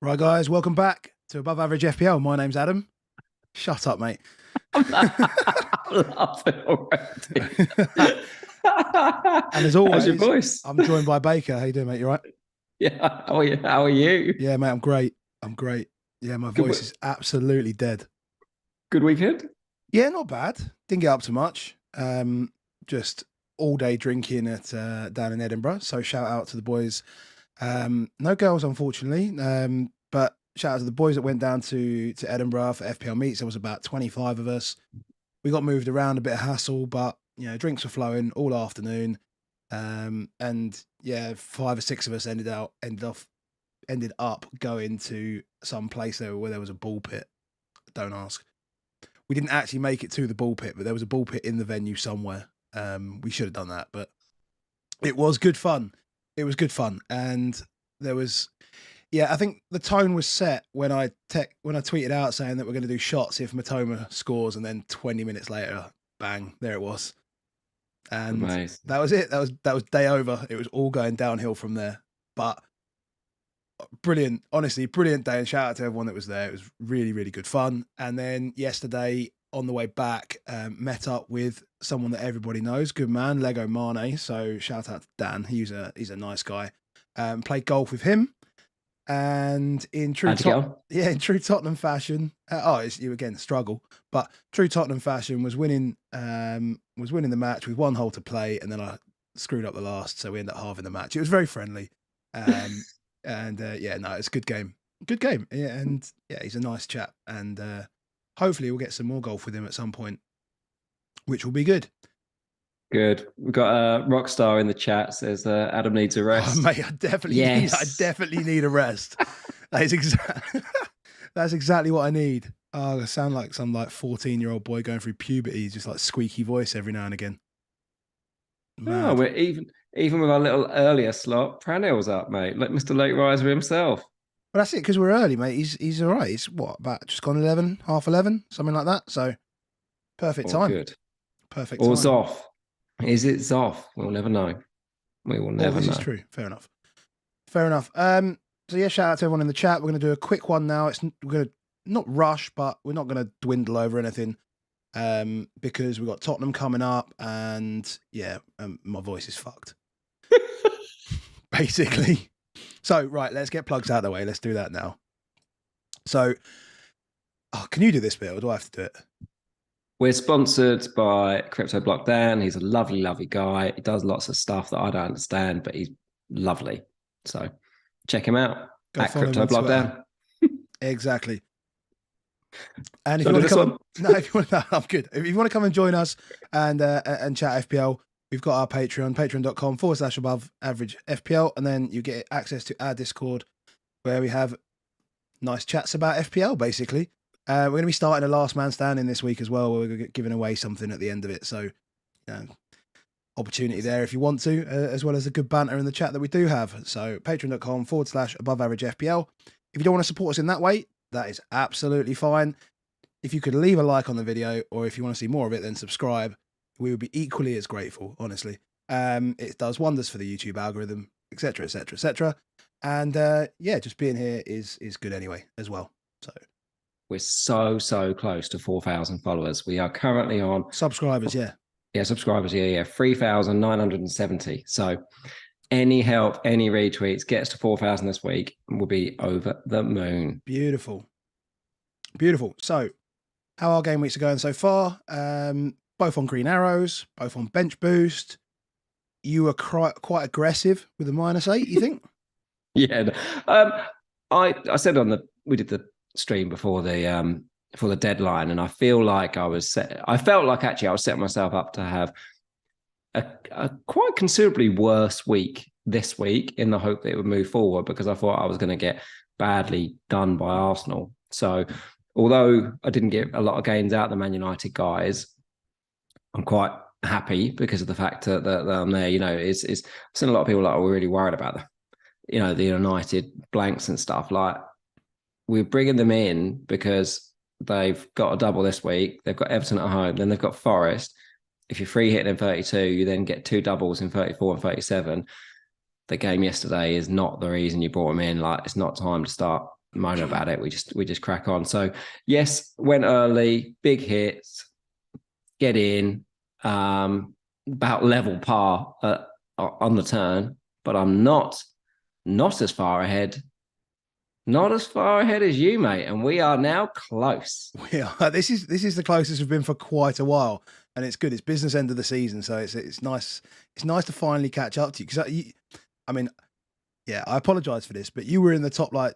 Right, guys, welcome back to Above Average FPL. My name's Adam. Shut up, mate. I'm laughing already. And as How's your always, voice? I'm joined by Baker. How you doing, mate? You all right? Yeah, how are you? How are you? Yeah, mate, I'm great. I'm great. Yeah, my Good, voice is absolutely dead. good weekend? Yeah, not bad. Didn't get up to much. Just all day drinking at down in Edinburgh. So shout out to the boys. No girls, unfortunately. But shout out to the boys that went down to Edinburgh for FPL meets. There was about 25 of us. We got moved around, a bit of hassle, but drinks were flowing all afternoon. And yeah, 5 or 6 of us ended up going to some place there where there was a ball pit. Don't ask. We didn't actually make it to the ball pit, but there was a ball pit in the venue somewhere. We should have done that, but it was good fun. It was good fun, and there was, I think the tone was set when I tweeted out saying that we're going to do shots if Matoma scores, and then 20 minutes later, bang, there it was, and Nice. that was it. That was day over. It was all going downhill from there. But brilliant, honestly, brilliant day, and shout out to everyone that was there. It was really, really good fun. And then yesterday on the way back, met up with someone that everybody knows, good man, Lego Mane. So shout out to Dan. He's a nice guy. Played golf with him, and in true Tottenham fashion, it's you again struggle, but true Tottenham fashion was winning the match with 1 hole to play, and then I screwed up the last, so we ended up halving the match. It was very friendly, and it's a good game, yeah, and yeah, he's a nice chap, and hopefully we'll get some more golf with him at some point, which will be good. Good. We've got a Rockstar in the chat says Adam needs a rest. Oh, mate, I definitely need a rest. That's exactly what I need. Oh, I sound like some 14-year-old boy going through puberty, just like squeaky voice every now and again. Oh, we're even with our little earlier slot, Pranil's up, mate. Like Mr. Late Riser himself. Well, that's it, because we're early, mate. He's all right. He's about just gone 11, half 11, something like that. So perfect time. Good. Perfect Or time. Zoff. Is it Zoff? We'll never know. We will never know. This is true. Fair enough. So yeah, shout out to everyone in the chat. We're going to do a quick one now. We're going to not rush, but we're not going to dwindle over anything, because we've got Tottenham coming up, and my voice is fucked. Basically. So, right, let's get plugs out of the way. Let's do that now. So, can you do this bit, or do I have to do it? We're sponsored by Crypto Block Dan. He's a lovely, lovely guy. He does lots of stuff that I don't understand, but he's lovely. So check him out at Crypto Block Dan. Exactly. And if you want to come, I'm good. If you want to come and join us and chat FPL, we've got our Patreon, patreon.com/above average FPL, and then you get access to our Discord where we have nice chats about FPL, basically. We're going to be starting a last man standing this week as well, where we're giving away something at the end of it. So, opportunity there if you want to, as well as a good banter in the chat that we do have. So, patreon.com/above average FPL. If you don't want to support us in that way, that is absolutely fine. If you could leave a like on the video, or if you want to see more of it, then subscribe. We would be equally as grateful, honestly. It does wonders for the YouTube algorithm, etc., etc., etc. And just being here is good anyway, as well. So. We're so close to 4,000 followers. We are currently on subscribers. Yeah, subscribers. Yeah, 3,970. So any help, any retweets gets to 4,000 this week, and we'll be over the moon. Beautiful. So, how our game weeks are going so far? Both on green arrows, both on bench boost. You were quite aggressive with the -8. You think? Yeah. I said we did the stream before the deadline, and I feel like I was setting myself up to have a quite considerably worse week this week, in the hope that it would move forward, because I thought I was going to get badly done by Arsenal. So although I didn't get a lot of gains out of the Man United guys, I'm quite happy because of the fact that I'm there. I've seen a lot of people that were really worried about the United blanks and stuff. Like, we're bringing them in because they've got a double this week. They've got Everton at home. Then they've got Forest. If you're free hitting in 32, you then get 2 doubles in 34 and 37. The game yesterday is not the reason you brought them in. Like, it's not time to start moan about it. We just crack on. So yes, went early, big hits, get in, about level par on the turn, but I'm not as far ahead. Not as far ahead as you, mate, and we are now close. Yeah, this is the closest we've been for quite a while, and it's good. It's business end of the season, so it's nice. It's nice to finally catch up to you because I mean, yeah, I apologise for this, but you were in the top like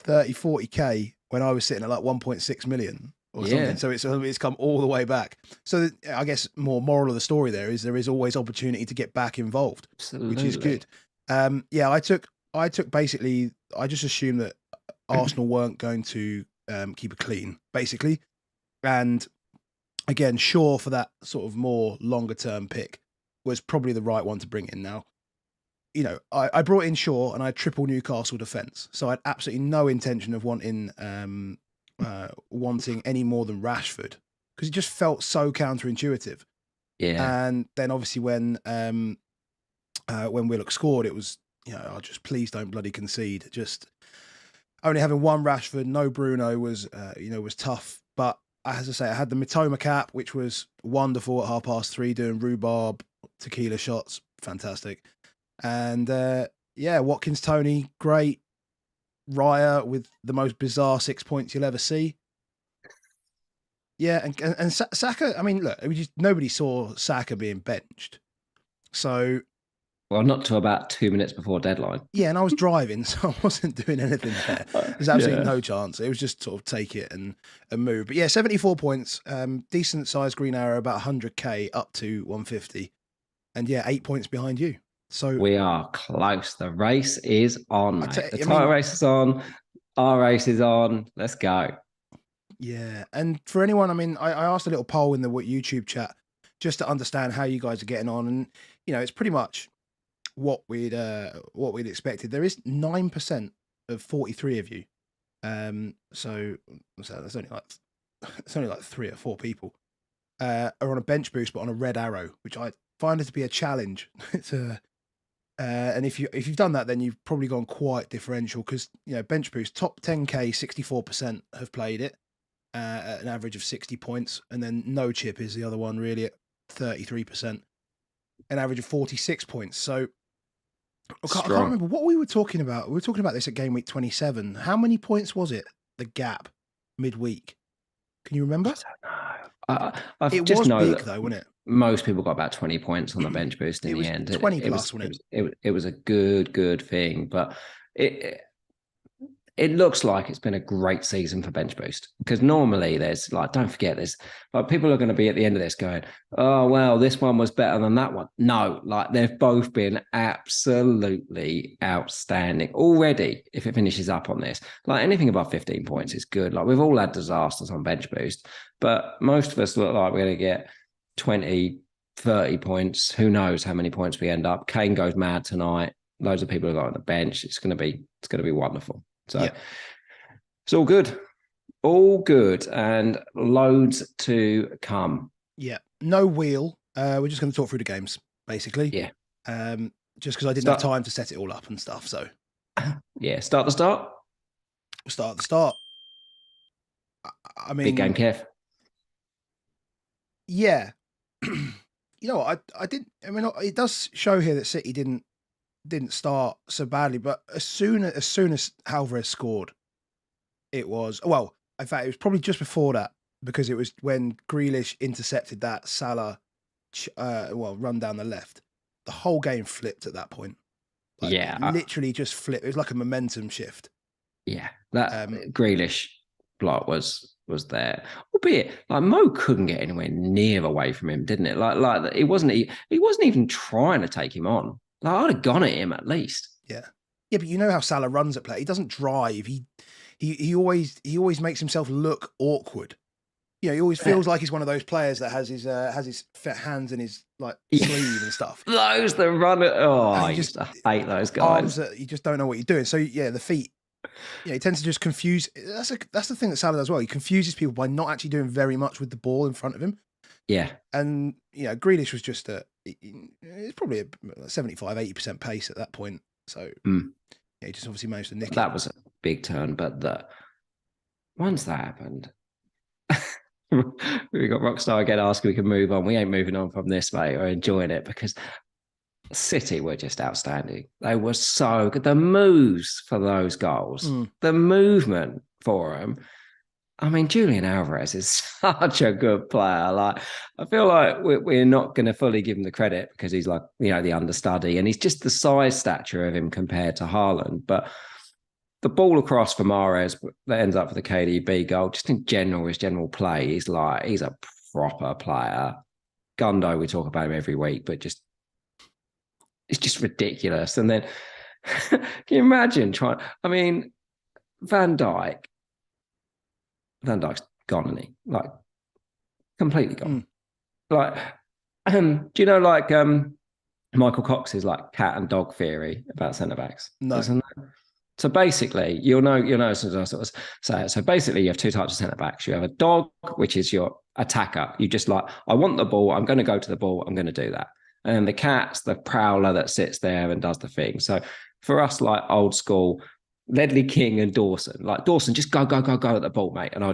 30, 40K when I was sitting at like 1.6 million or something. So it's come all the way back. So I guess more moral of the story there is always opportunity to get back involved, which is good. Yeah, I took basically, I just assumed that Arsenal weren't going to keep it clean, basically. And again, Shaw for that sort of more longer term pick was probably the right one to bring in. Now, you know, I brought in Shaw and I had triple Newcastle defence. So I had absolutely no intention of wanting any more than Rashford because it just felt so counterintuitive. Yeah. And then obviously when Willock scored, it was, you know, oh, just please don't bloody concede. Just only having one Rashford, no Bruno was tough. But as I say, I had the Mitoma cap, which was wonderful at 3:30, doing rhubarb tequila shots, fantastic. And Watkins, Tony, great. Raya with the most bizarre 6 points you'll ever see. Yeah, and Saka. I mean, look, nobody saw Saka being benched. So, well, not till about 2 minutes before deadline. Yeah, and I was driving, so I wasn't doing anything there. There's absolutely no chance. It was just sort of take it and move. But yeah, 74 points, decent sized green arrow, about 100K up to 150, and yeah, 8 points behind you. So we are close. The race is on, mate. The title race is on. Our race is on. Let's go. Yeah, and for anyone, I mean, I asked a little poll in the YouTube chat just to understand how you guys are getting on, and you know, it's pretty much what we'd expected. There is 9% of 43 of you, so that's only like 3 or 4 people are on a bench boost, but on a red arrow, which I find it to be a challenge. It's and if you've done that, then you've probably gone quite differential because, you know, bench boost top 10K, 64% have played it at an average of 60 points, and then no chip is the other one really at 33%, an average of 46 points. So I can't remember what we were talking about. We were talking about this at game week 27. How many points was it? The gap midweek. Can you remember? I don't know. It was big though, wasn't it? Most people got about 20 points on the bench boost in the end. 20 plus, wasn't it? It was a good thing, but it looks like it's been a great season for bench boost because normally there's like, don't forget, there's like people are going to be at the end of this going, oh, well, this one was better than that one. No, like they've both been absolutely outstanding already. If it finishes up on this, like anything above 15 points is good. Like we've all had disasters on bench boost, but most of us look like we're going to get 20, 30 points. Who knows how many points we end up. Kane goes mad tonight. Loads of people are going on the bench. It's going to be wonderful. So It's all good, and loads to come. Yeah, no wheel. We're just going to talk through the games, basically. Yeah. Just because I didn't have time to set it all up and stuff. So yeah, start the start. We'll start at the start. I mean, big game, Kev. Yeah. You know what? I didn't. I mean, it does show here that City didn't start so badly, but as soon as Alvarez scored, it was, well, in fact, it was probably just before that, because it was when Grealish intercepted that Salah run down the left. The whole game flipped at that point. Like, literally just flipped. It was like a momentum shift. Yeah, that Grealish block was there, albeit like Mo couldn't get anywhere near away from him, didn't it? Like he wasn't even trying to take him on. Like, I'd have gone at him at least. Yeah. Yeah, but you know how Salah runs at play. He doesn't drive. He always makes himself look awkward. You know, he always feels like he's one of those players that has his hands in his like sleeve and stuff. Those that run at I just hate those guys. Arms that you just don't know what you're doing. So yeah, the feet. Yeah, he tends to just confuse. That's the thing that Salah does well. He confuses people by not actually doing very much with the ball in front of him. Yeah. And, you know, Grealish was just it's probably a 75-80% pace at that point. So, yeah, he just obviously managed to nick it. big turn, but once that happened, we got Rockstar again asking we can move on. We ain't moving on from this, mate. We're enjoying it because City were just outstanding. They were so good. The moves for those goals, the movement for them. I mean, Julian Alvarez is such a good player. Like, I feel like we're not going to fully give him the credit because he's like, the understudy, and he's just the size stature of him compared to Haaland. But the ball across for Mahrez that ends up for the KDB goal, just in general, his general play, he's a proper player. Gundo, we talk about him every week, but it's just ridiculous. And then can you imagine trying? I mean, Van Dijk's gone, isn't he? Like, completely gone. Like, do you know, like, Michael Cox's like cat and dog theory about centre backs? No. So basically, you'll know as I sort of say it. So basically, you have two types of centre backs. You have a dog, which is your attacker. You just like, I want the ball. I'm going to go to the ball. I'm going to do that. And then the cat's the prowler that sits there and does the thing. So for us, like old school, Ledley King and Dawson, like Dawson, just go at the ball, mate. And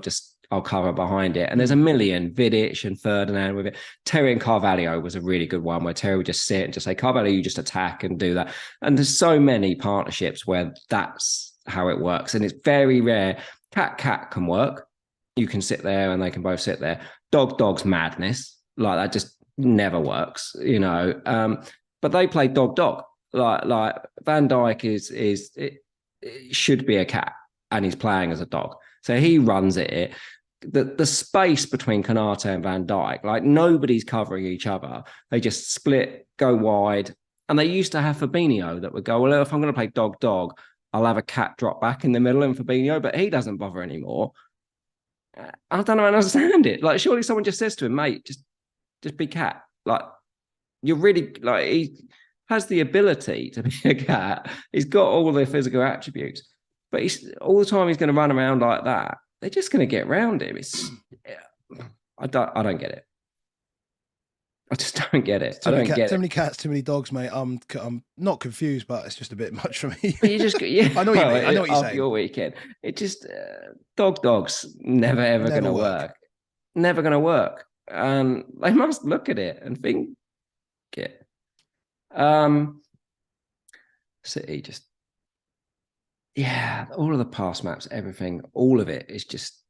I'll cover behind it. And there's a million, Vidic and Ferdinand with it. Terry and Carvalho was a really good one where Terry would just sit and just say, Carvalho, you just attack and do that. And there's so many partnerships where that's how it works. And it's very rare. Cat can work. You can sit there and they can both sit there. Dog's madness. Like, that just never works, but they play dog. Like Van Dijk it should be a cat and he's playing as a dog. So he runs it. The space between Konate and Van Dijk, like, nobody's covering each other. They just split, go wide. And they used to have Fabinho that would go, well, if I'm going to play dog, I'll have a cat drop back in the middle and Fabinho, but he doesn't bother anymore. I don't know how to understand it. Like, surely someone just says to him, mate, just be cat. Like, you're really, like, he has the ability to be a cat. He's got all the physical attributes, but he's all the time he's going to run around like that. They're just going to get around him. I don't get it. I just don't get it. Too many cats, too many dogs, mate. I'm not confused, but it's just a bit much for me. But you just, I know what you mean. I know what you're saying. Your weekend, it just dogs never ever going to work. Never going to work. And they must look at it and think it. City just, all of the pass maps, everything, all of it is just,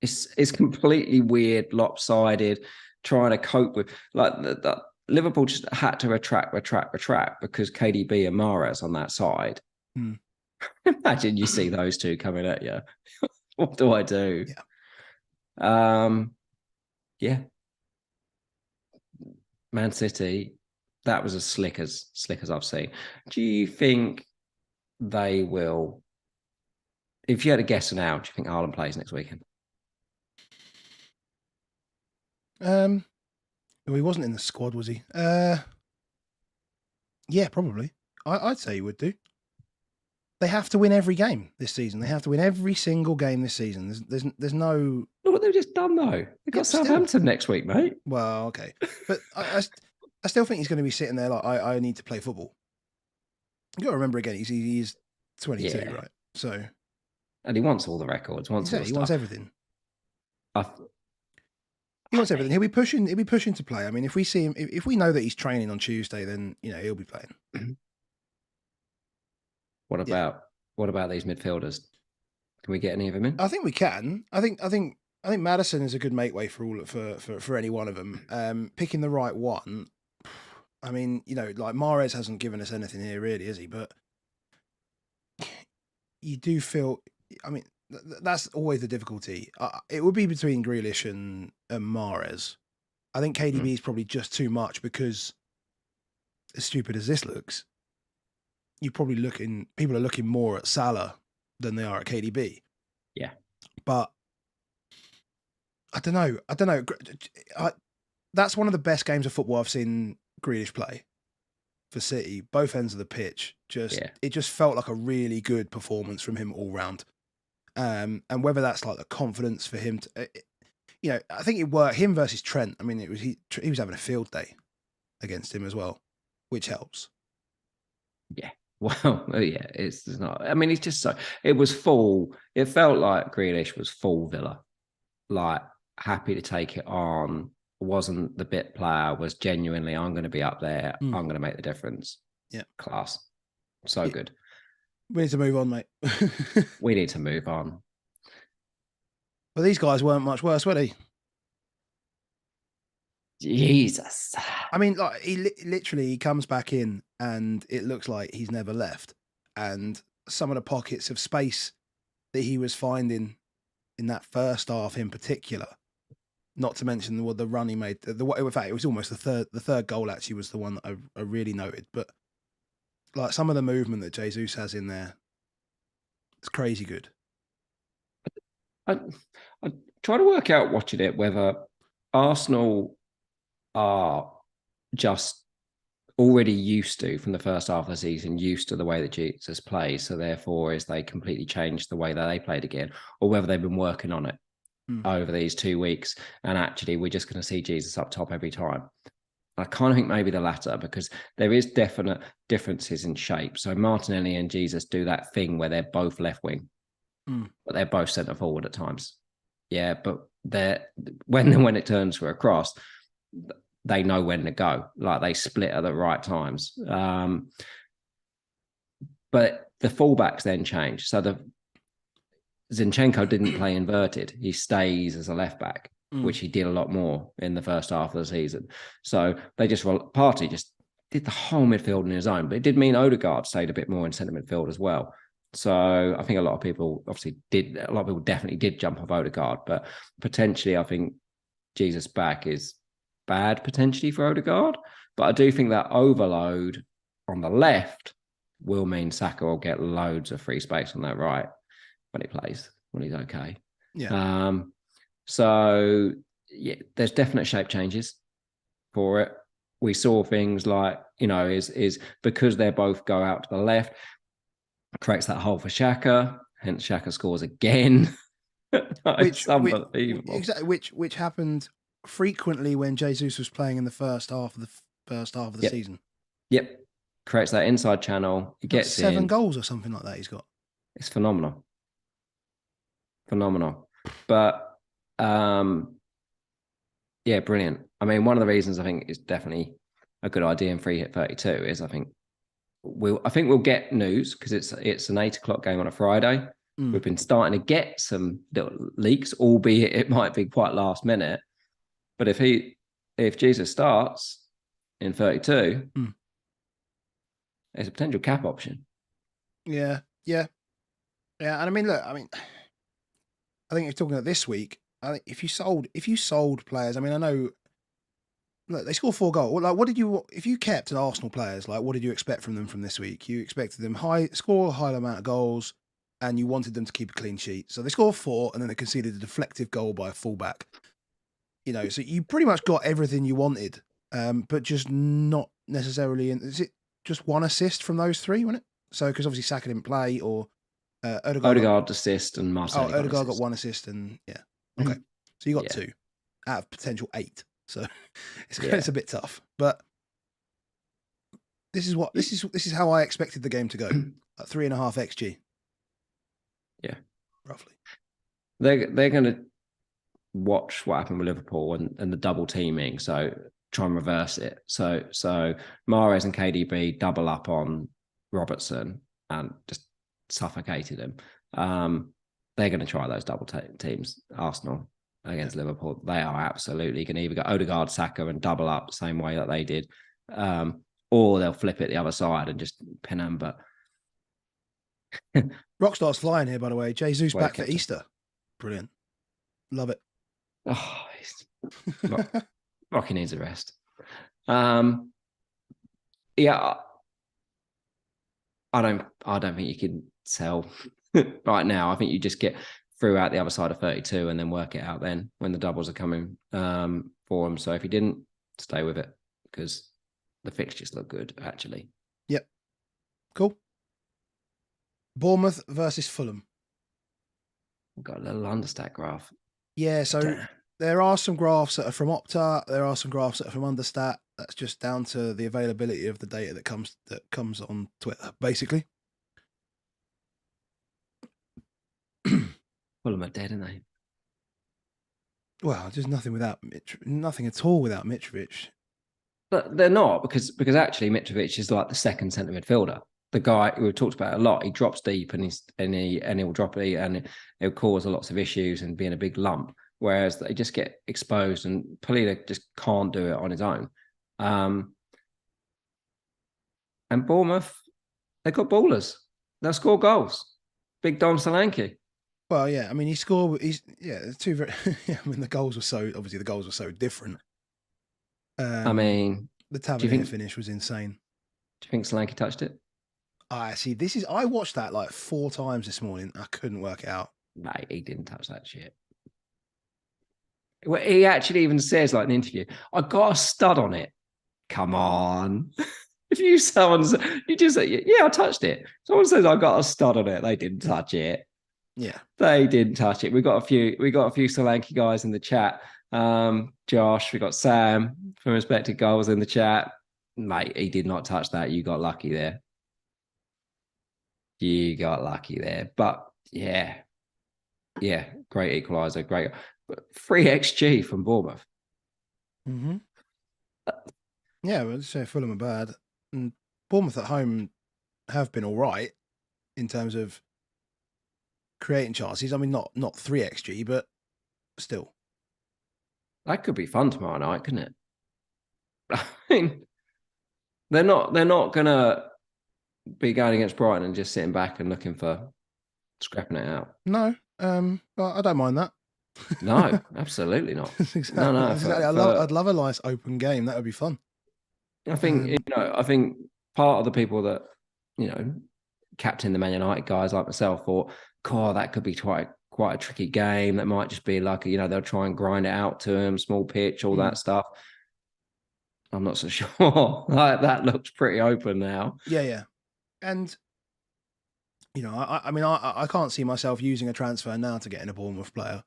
it's completely weird, lopsided, trying to cope with, like, the Liverpool just had to retract because KDB and Mahrez on that side. Imagine you see those two coming at you. What do I do? Man City, that was as slick as I've seen. Do you think they will, if you had to guess now, do you think Haaland plays next weekend? Well, he wasn't in the squad, was he? Yeah, probably. I'd say he would do. They have to win every game this season. They have to win every single game this season. There's no. Look what they've just done, though. They've got Southampton next week, mate. Well, okay, but I still think he's going to be sitting there like, I need to play football. You got to remember again, he's 22, right? So, and he wants all the records. He wants everything. He wants everything. He'll be pushing to play. I mean, if we see him, if we know that he's training on Tuesday, then he'll be playing. What about these midfielders? Can we get any of them in? I think we can. I think Maddison is a good make way for any one of them. Picking the right one. I mean, like, Mahrez hasn't given us anything here, really, is he? But you do feel. I mean, that's always the difficulty. It would be between Grealish and Mahrez. I think KDB is probably just too much because, as stupid as this looks, people are looking more at Salah than they are at KDB. Yeah. But I don't know. That's one of the best games of football I've seen Grealish play for City. Both ends of the pitch. It just felt like a really good performance from him all round. And whether that's like the confidence for him to, I think it worked. Him versus Trent. I mean, he was having a field day against him as well, which helps. Yeah. Well, yeah, it's not. I mean, it's just so. It was full. It felt like Grealish was full Villa, like happy to take it on. Wasn't the bit player. Was genuinely, I'm going to be up there. I'm going to make the difference. Yeah, class. So good. We need to move on, mate. We need to move on. But these guys weren't much worse, were they? Jesus. I mean, like he comes back in, and it looks like he's never left. And some of the pockets of space that he was finding in that first half, in particular, not to mention the run he made. In fact, it was almost the third goal. Actually, was the one that I really noted. But like some of the movement that Jesus has in there, it's crazy good. I try to work out watching it whether Arsenal are just already used to, from the first half of the season, used to the way that Jesus plays. So therefore, is they completely changed the way that they played again, or whether they've been working on it over these 2 weeks. And actually, we're just going to see Jesus up top every time. I kind of think maybe the latter, because there is definite differences in shape. So Martinelli and Jesus do that thing where they're both left wing, but they're both centre forward at times. Yeah, but when it turns for a cross, they know when to go. Like they split at the right times. But the fullbacks then change. So the Zinchenko didn't play inverted. He stays as a left back, which he did a lot more in the first half of the season. So they Partey just did the whole midfield on his own, but it did mean Odegaard stayed a bit more in centre midfield as well. So I think a lot of people definitely did jump off Odegaard, but potentially I think Jesus back is bad potentially for Odegaard. But I do think that overload on the left will mean Saka will get loads of free space on that right when he plays, when he's okay. Yeah. So yeah, there's definite shape changes for it. We saw things like, is because they both go out to the left, creates that hole for Xhaka, hence Xhaka scores again. It's unbelievable. Exactly, which happened frequently when Jesus was playing in the first half of the season. Yep. Creates that inside channel. He gets 7 goals or something like that he's got. It's phenomenal. But yeah, brilliant. I mean, one of the reasons I think it's definitely a good idea in free hit 32 is I think we'll get news, because it's an 8:00 game on a Friday. We've been starting to get some little leaks, albeit it might be quite last minute. But if Jesus starts in 32, there's a potential cap option. Yeah. And I mean, look, I think you're talking about this week. I think if you sold players, I mean, I know, look, they scored 4 goals. Like, if you kept Arsenal players, like, what did you expect from them from this week? You expected them score a high amount of goals, and you wanted them to keep a clean sheet. So they scored 4, and then they conceded a deflective goal by a fullback. So you pretty much got everything you wanted, but just not necessarily. Is it just 1 assist from those 3, wasn't it? So because obviously Saka didn't play, or Odegaard assist and Martinelli. Odegaard got 1 assist, and yeah, okay. So you got 2 out of potential 8. So it's a bit tough, but this is how I expected the game to go. At 3.5 XG. Yeah, roughly. They're going to watch what happened with Liverpool and the double teaming, so try and reverse it. So Mahrez and KDB double up on Robertson and just suffocated him. They're going to try those double teams. Arsenal against Liverpool, they are absolutely going to either go Odegaard, Saka, and double up the same way that they did, or they'll flip it the other side and just pin them. But Rockstar's flying here, by the way. Jesus back for Easter. Brilliant. Love it. Oh, Rocky needs a rest. Yeah, I don't think you can sell right now. I think you just get through out the other side of 32 and then work it out then when the doubles are coming for them. So if you didn't, stay with it, because the fixtures look good, actually. Yep. Cool. Bournemouth versus Fulham. We've got a little UnderStat graph. Yeah, so there are some graphs that are from Opta. There are some graphs that are from UnderStat. That's just down to the availability of the data that comes on Twitter, basically. Fulham are dead, aren't they? Well, there's nothing at all without Mitrovic. But they're not, because actually Mitrovic is like the second centre midfielder. The guy we've talked about a lot. He drops deep and he'll drop it and it'll cause lots of issues and be in a big lump. Whereas they just get exposed and Polita just can't do it on his own. And Bournemouth, they've got ballers. They'll score goals. Big Dom Solanke. Well, yeah. I mean, he scored. Two very. Yeah, I mean, the goals were so different. I mean, the Tavernier finish was insane. Do you think Solanke touched it? I see. I watched that like 4 times this morning. I couldn't work it out. No, he didn't touch that shit. Well, he actually even says, like in an interview, I got a stud on it. Come on. If you just say, yeah, I touched it. Someone says I got a stud on it, they didn't touch it. Yeah, they didn't touch it. We got a few Solanke guys in the chat. Josh, we got Sam from Respected Goals in the chat. Mate, he did not touch that. You got lucky there. But yeah, great equaliser, great 3 XG from Bournemouth. Mm-hmm. Yeah, well, let's say Fulham are bad, and Bournemouth at home have been all right in terms of creating chances. I mean, not 3 XG, but still. That could be fun tomorrow night, couldn't it? I mean, they're not gonna be going against Brighton and just sitting back and looking for scrapping it out. No, but I don't mind that. No, absolutely not. Exactly. No. Exactly. I'd love a nice open game. That would be fun. I think I think part of the people that captain the Man United guys like myself thought, "God, that could be quite a tricky game. That might just be like they'll try and grind it out to him, small pitch, all that stuff." I'm not so sure. Like, that looks pretty open now. Yeah, and I mean, I can't see myself using a transfer now to get in a Bournemouth player,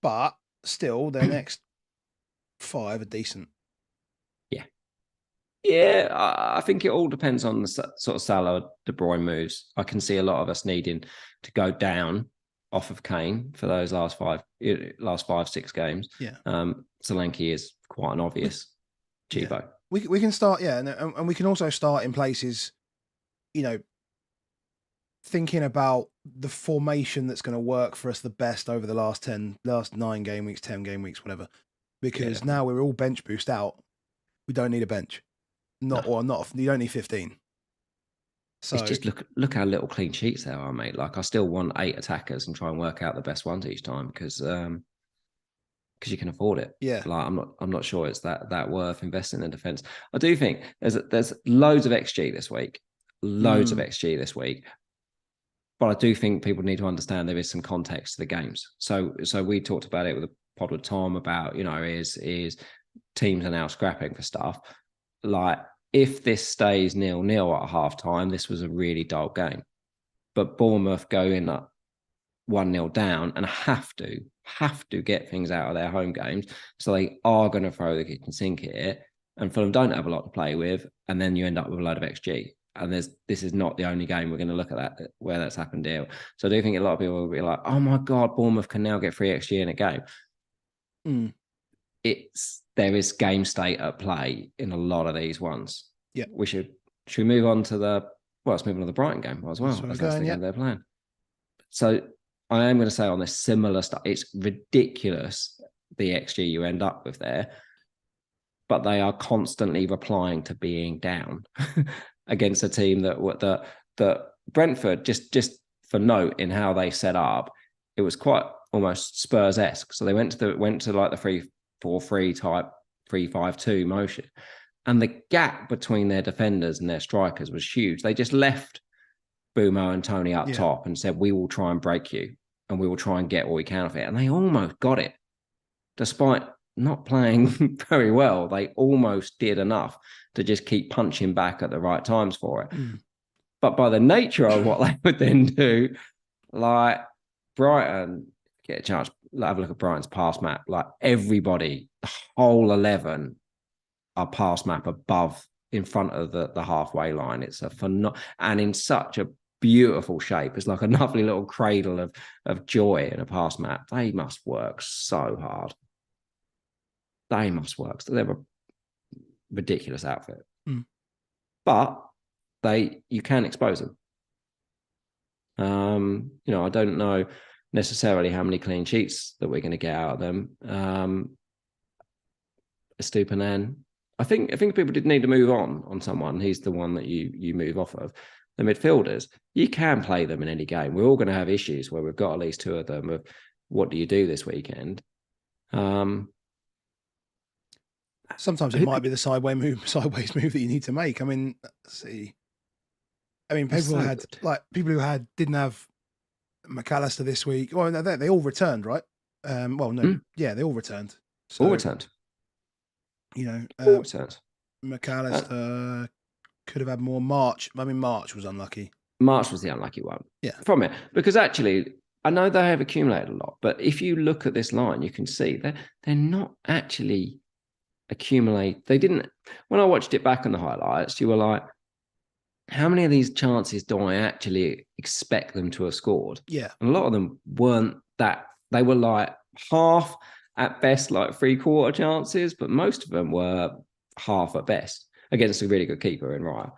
but still, their next 5 are decent. Yeah, I think it all depends on the sort of Salah, De Bruyne moves. I can see a lot of us needing to go down off of Kane for those last 5-6 games. Yeah. Solanke is quite an obvious cheapo. Yeah. We can start, and we can also start in places, thinking about the formation that's going to work for us the best over the last 9 game weeks, 10 game weeks, whatever. Because now we're all bench boost out. We don't need a bench. You don't need 15. So it's just look how little clean sheets there are, mate. Like, I still want 8 attackers and try and work out the best ones each time because you can afford it. Yeah. Like, I'm not sure it's that worth investing in defense. I do think there's loads of XG this week. Loads of XG this week. But I do think people need to understand there is some context to the games. So we talked about it with a pod with Tom about, is teams are now scrapping for stuff. Like, if this stays 0-0 at half time, this was a really dull game. But Bournemouth go in at 1-0 down and have to get things out of their home games. So they are going to throw the kitchen sink here. And Fulham don't have a lot to play with. And then you end up with a load of XG. And this is not the only game we're going to look at where that's happened here. So I do think a lot of people will be like, oh my God, Bournemouth can now get 3 XG in a game. There is game state at play in a lot of these ones. Yeah. Should we move on to let's move on to the Brighton game as well. That's the game they're playing. So I am going to say on this similar stuff, it's ridiculous the XG you end up with there, but they are constantly replying to being down against a team that Brentford, just for note in how they set up, it was quite almost Spurs-esque. So they went to like the 3-4-3 type 3-5-2 motion. And the gap between their defenders and their strikers was huge. They just left Bumo and Tony up top and said, we will try and break you and we will try and get what we can of it. And they almost got it. Despite not playing very well, they almost did enough to just keep punching back at the right times for it. But by the nature of what they would then do, like Brighton, get a chance, have a look at Brighton's pass map. Like, everybody, the whole 11 our pass map above in front of the halfway line. It's and in such a beautiful shape. It's like a lovely little cradle of joy in a pass map. They must work so hard. They must work. So they're a ridiculous outfit. But you can expose them. I don't know necessarily how many clean sheets that we're going to get out of them. Estupinan, I think people did need to move on someone. He's the one that you move off of. The midfielders, you can play them in any game. We're all going to have issues where we've got at least two of them of what do you do this weekend. Sometimes it might be the sideways move that you need to make. I mean, let's see. I mean, people didn't have McAllister this week. Well, no, they all returned, right? Yeah, they all returned. So, all returned. All returned. McAllister could have had more. March was unlucky. March was the unlucky one. Yeah, from it, because actually, I know they have accumulated a lot, but if you look at this line, you can see they're not actually accumulate. They didn't. When I watched it back on the highlights, you were like, how many of these chances do I actually expect them to have scored? Yeah. And a lot of them weren't that. They were like half at best, like 3/4 chances, but most of them were half at best against a really good keeper in Raya.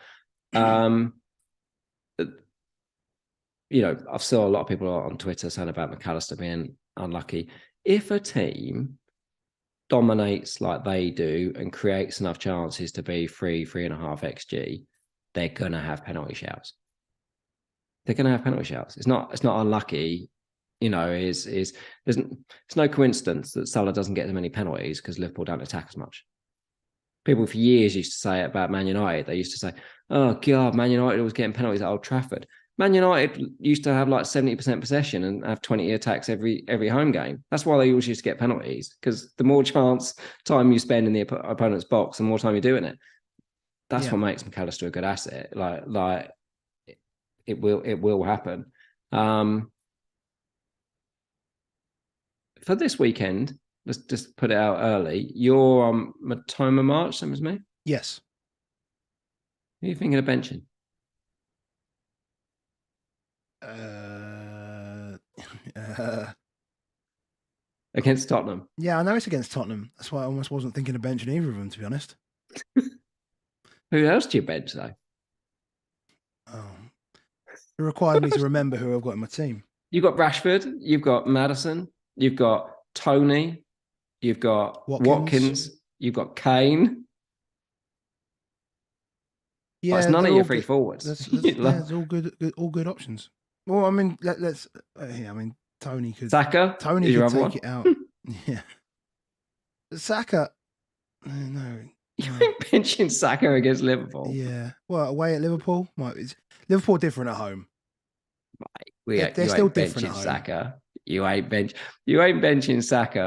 I've saw a lot of people on Twitter saying about McAllister being unlucky. If a team dominates like they do and creates enough chances to be 3.5 XG, they're going to have penalty shouts. They're going to have penalty shouts. It's not unlucky, it's no coincidence that Salah doesn't get as many penalties because Liverpool don't attack as much. People for years used to say it about Man United. They used to say, oh God, Man United was getting penalties at Old Trafford. Man United used to have like 70% possession and have 20 attacks every home game. That's why they always used to get penalties, because the more time you spend in the opponent's box, the more time you're doing it. That's what makes McAllister a good asset. Like it will happen. For this weekend, let's just put it out early. You're on Matoma March, same as me? Yes. Who are you thinking of benching? Against Tottenham. Yeah, I know it's against Tottenham. That's why I almost wasn't thinking of benching either of them, to be honest. Who else do you bench, though? Oh, it required me to remember who I've got in my team. You've got Rashford, you've got Maddison, you've got Tony, you've got Watkins, you've got Kane. Yeah, it's none of your free forwards. It's all good options. Well, I mean, let's. Tony could. Saka. Tony could take it out. Yeah. Saka. No. You ain't benching Saka against Liverpool. Yeah. Well, away at Liverpool, Liverpool different at home. Right. They're still different at home. Saka. You ain't benching Saka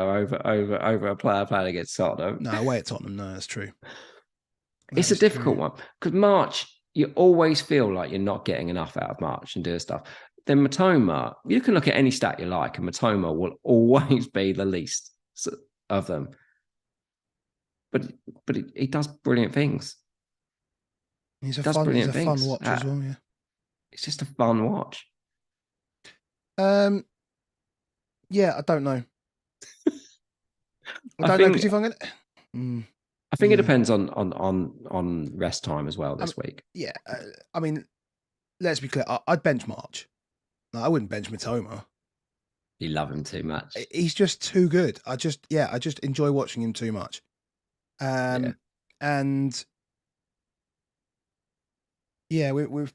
over a player playing against Tottenham. No, away at Tottenham. No, that's true. It's a difficult one, because March, you always feel like you're not getting enough out of March and doing stuff. Then Matoma, you can look at any stat you like, and Matoma will always be the least of them. But he does brilliant things. He's a fun watch as well. Yeah, it's just a fun watch. Yeah, I don't know. I don't know, because if I'm gonna. I think it depends on rest time as well this week. Yeah, I mean, let's be clear. I'd bench March. No, I wouldn't bench Matoma. You love him too much. He's just too good. I just enjoy watching him too much. And yeah, with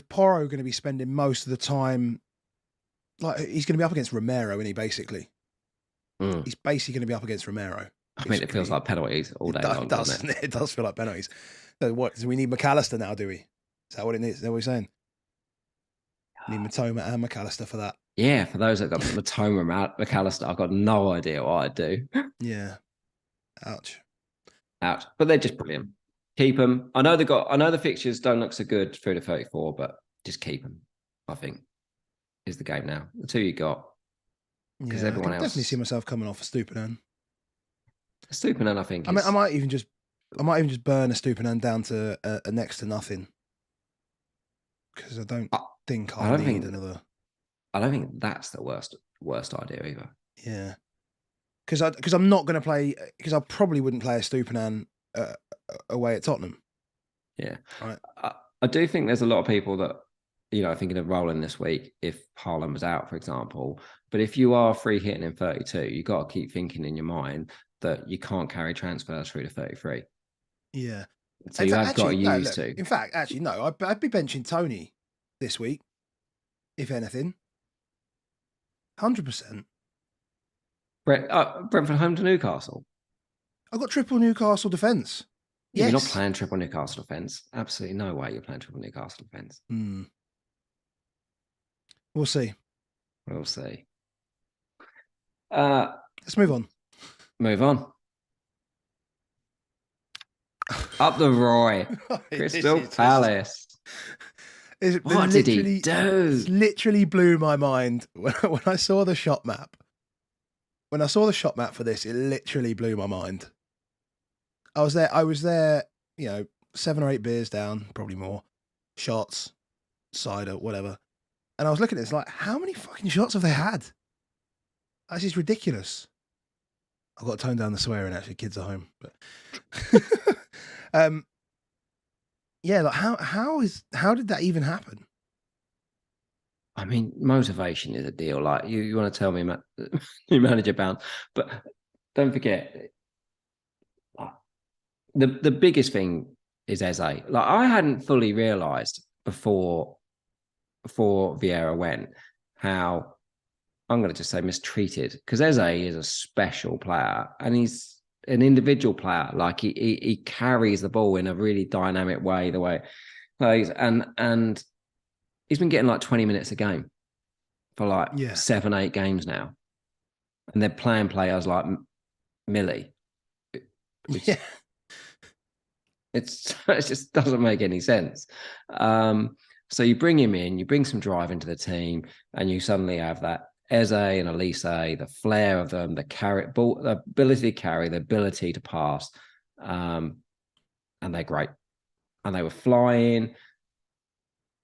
Porro going to be spending most of the time, like he's going to be up against Romero, isn't he? Basically, he's basically going to be up against Romero. I mean, it feels like penalties all day long, doesn't it? It does feel like penalties. So what? Do we need McAllister now, do we? Is that what it is? Is that what we're saying? We need Matoma and McAllister for that. Yeah, for those that got Matoma and McAllister, I've got no idea what I'd do. Yeah. Ouch. But they're just brilliant. Keep them. I know the fixtures don't look so good through to 34, but just keep them, I think, is the game now. The two you got. Because everyone else. I definitely see myself coming off a stupid end. Stupinan, I think. I mean, I might even just burn a Stupinan down to a next to nothing, because I don't think I'll need another. I don't think that's the worst idea either. Yeah, because I'm not going to play, because I probably wouldn't play a Stupinan away at Tottenham. Yeah, right. I do think there's a lot of people that, you know, thinking of rolling this week if Haaland was out, for example. But if you are free hitting in 32, you've got to keep thinking in your mind that you can't carry transfers through to 33. Yeah. So you have got to use to. In fact, actually, no, I'd be benching Tony this week, if anything. 100%. Brentford home to Newcastle. I've got triple Newcastle defence. Yeah, you're not playing triple Newcastle defence. Absolutely no way you're playing triple Newcastle defence. We'll see. We'll see. Let's move on. Move on. Up the Roy. Crystal Palace. What did he do? It literally blew my mind when I saw the shot map. When I saw the shot map for this, it literally blew my mind. I was there, you know, 7 or 8 beers down, probably more. Shots, cider, whatever. And I was looking at this like, how many fucking shots have they had? That's just ridiculous. I've got to tone down the swearing, actually. Kids are home. But yeah, like how did that even happen? I mean, motivation is a deal. Like you want to tell me new manager bound, but don't forget the biggest thing is Eze. Like I hadn't fully realised before Vieira went how, I'm going to just say, mistreated, because Eze is a special player and he's an individual player. Like he carries the ball in a really dynamic way, the way plays, and he's been getting like 20 minutes a game for like 7-8 games now, and they're playing players like Millie. It just doesn't make any sense. So you bring him in, you bring some drive into the team, and you suddenly have that Eze and Elise, the flair of them, the ability to carry, the ability to pass, and they're great. And they were flying.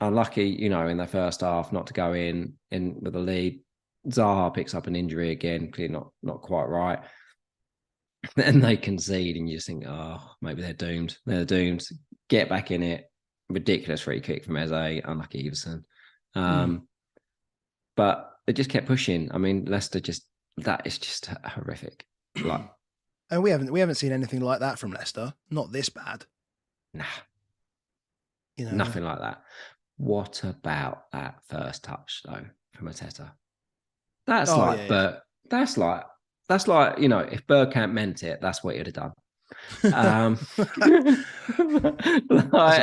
Unlucky, you know, in the first half not to go in with the lead. Zaha picks up an injury again, clearly not quite right. Then they concede, and you just think, oh, maybe they're doomed. They're doomed. Get back in it. Ridiculous free kick from Eze. Unlucky Everson. But they just kept pushing. I mean, Leicester that is just horrific. Like, and we haven't seen anything like that from Leicester. Not this bad. Nah. You know, nothing like that. What about that first touch though from Arteta? That's that's like, you know, if Bergkamp meant it, that's what he'd have done. That's a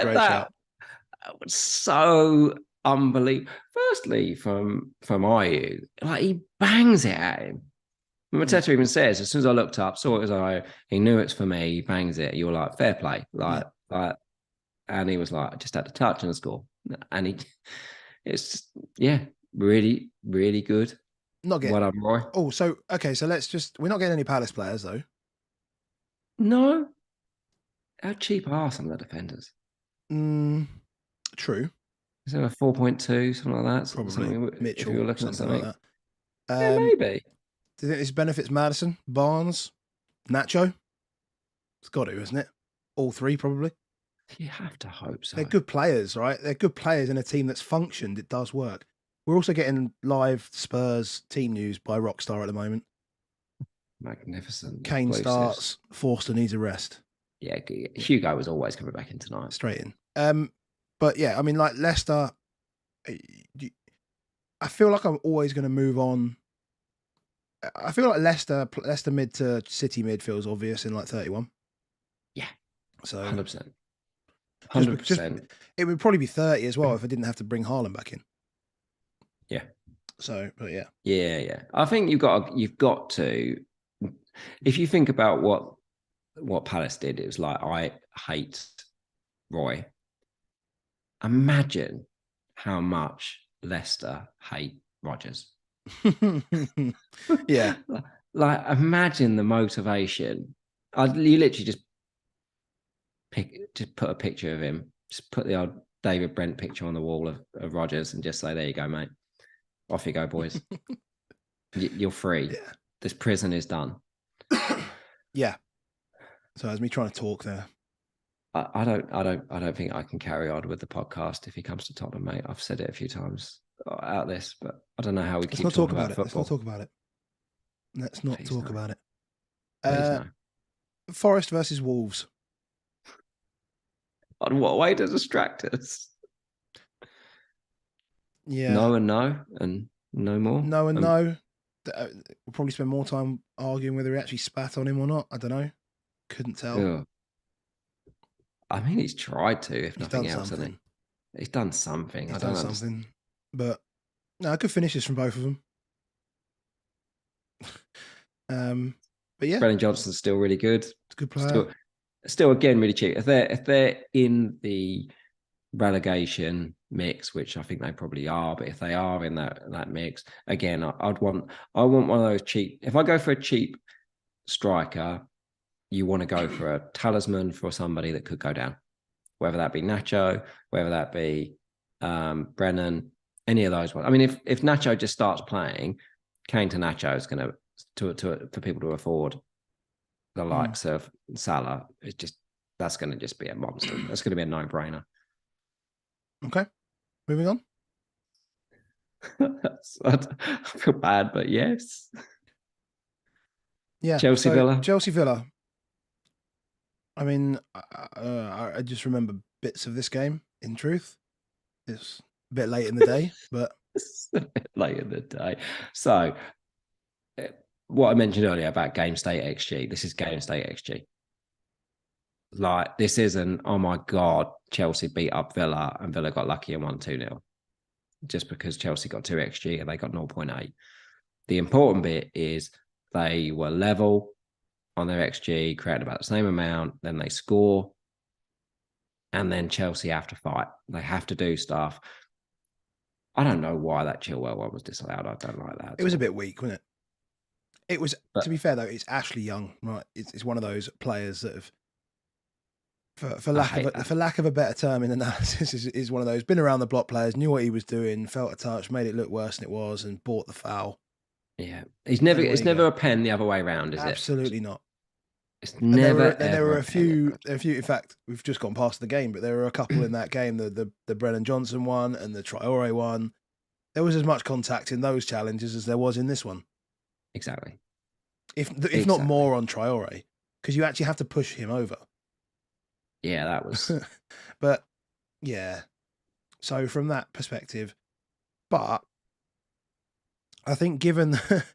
great shout. So unbelievable. Firstly, from Ayew, like he bangs it at him. Arteta even says, as soon as I looked up, saw it was Ayew, he knew it's for me. He bangs it. You were like, fair play, and he was like, just had to touch and score. And it's just, really, really good. Not getting. Well done, Roy. Oh, so okay, so we're not getting any Palace players though. No. How cheap are some of the defenders? True. Is there a 4.2, something like that? Probably Mitchell. If you're looking at something like that. Maybe. Do you think this benefits Maddison, Barnes, Nacho? It's got to, isn't it? All three, probably. You have to hope so. They're good players, right? They're good players in a team that's functioned. It does work. We're also getting live Spurs team news by Rockstar at the moment. Magnificent. Kane starts. Forster needs a rest. Yeah, Hugo was always coming back in tonight. Straight in. But yeah, I mean, like Leicester, I feel like I'm always going to move on. I feel like Leicester mid to City mid feels obvious in like 31. Yeah. So 100%. 100%. It would probably be 30 as well if I didn't have to bring Haaland back in. Yeah. So, but yeah. Yeah. I think you've got to, if you think about what Palace did, it was like, I hate Roy. Imagine how much Leicester hate Rodgers. Yeah. Like, imagine the motivation You literally just put a picture of him. Just put the old David Brent picture on the wall of Rodgers and just say, there you go, mate. Off you go, boys. You're free. Yeah. This prison is done. Yeah. So as me trying to talk there. I don't think I can carry on with the podcast if he comes to Tottenham, mate. I've said it a few times out this, but I don't know how we keep talking about football. Let's not talk about it. Let's not Please talk no. about it. Please no. Forest versus Wolves. On what way to distract us? Yeah. No and no and no more. No and no. We'll probably spend more time arguing whether he actually spat on him or not. I don't know. Couldn't tell. Yeah. I mean, he's tried to, if He's nothing done else, something. hasn't he? He's done something. I don't understand. But no, good finishes from both of them. But yeah, Brennan Johnson's still really good. It's a good player. Still again really cheap. If they're in the relegation mix, which I think they probably are, but if they are in that mix, again, I want one of those cheap. If I go for a cheap striker, you want to go for a talisman for somebody that could go down, whether that be Nacho, whether that be Brennan, any of those ones. I mean, if Nacho just starts playing, Kane to Nacho is going to for people to afford the likes of Salah. That's going to just be a monster. That's going to be a no-brainer. Okay, moving on. I feel bad, but yes. Yeah, Chelsea Villa. I mean, I just remember bits of this game. In truth, it's a bit late in the day, but it's a bit late in the day. So, what I mentioned earlier about game state XG, this is game state XG. Like, this isn't, oh my God, Chelsea beat up Villa and Villa got lucky and won 2-0. Just because Chelsea got 2 XG and they got 0.8. The important bit is they were level on their XG, creating about the same amount, then they score, and then Chelsea have to fight. They have to do stuff. I don't know why that Chilwell one was disallowed. I don't like that. It was a bit weak, wasn't it? It was, to be fair though, it's Ashley Young, right? It's one of those players that have, for lack of a better term in analysis, is one of those been around the block players, knew what he was doing, felt a touch, made it look worse than it was, and bought the foul. Yeah, it's never a pen the other way around, is it? Absolutely not. It's never. There were a few. In fact, we've just gone past the game, but there were a couple in that game. The Brennan Johnson one and the Traore one. There was as much contact in those challenges as there was in this one. Exactly. If not more on Traore, because you actually have to push him over. Yeah, that was. But yeah, so from that perspective, but I think given that